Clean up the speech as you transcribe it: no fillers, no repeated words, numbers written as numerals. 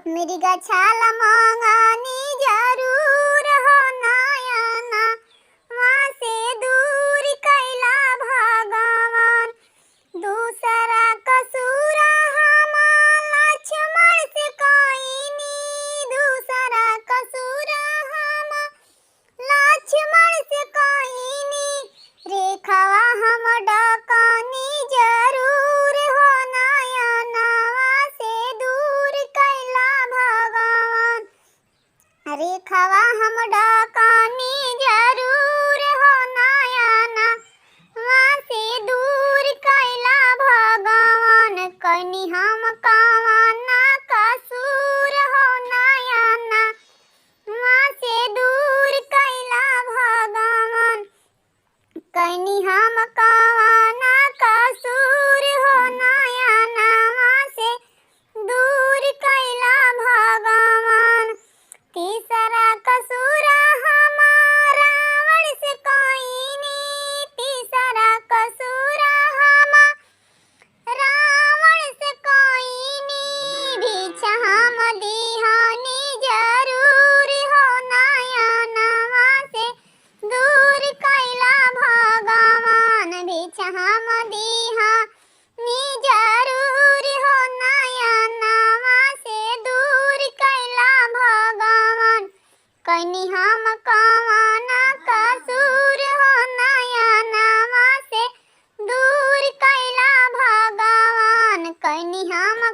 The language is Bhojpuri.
मेरी गछाल मंगानी जरूर हो नयना, वहाँ से दूर कैला भगवान। दूसरा कसूर हम लक्ष्मण से कईनी, दूसरा कसूर हम लक्ष्मण से कईनी। रेखावा हम डकनी जरूर हो नयना, वहाँ से दूर कैला भगवान। रेखावा हम डकनी जरूर हो नयना, वहाँ से दूर कैला भगवान। कनी हम कवना कसूर हो नयना, वहाँ से दूर कैला भगवान। कनी हम कवना कसूर हो नयना, वहाँ से दूर कैला भगवान। तीसरा कसूर हम रावण से कईनी, तीसरा कसूर हम रावण से कईनी। भिक्षा हम दिहानी जरूर हो नयना, वहाँ से दूर कैला भगवान। भिक्षा हम दिहानी जरूर हो नयना, वहाँ से दूर कैला भगवान। कनी हम कवना कसूर हो नयना, वहाँ से दूर कैला भगवान। कनी हम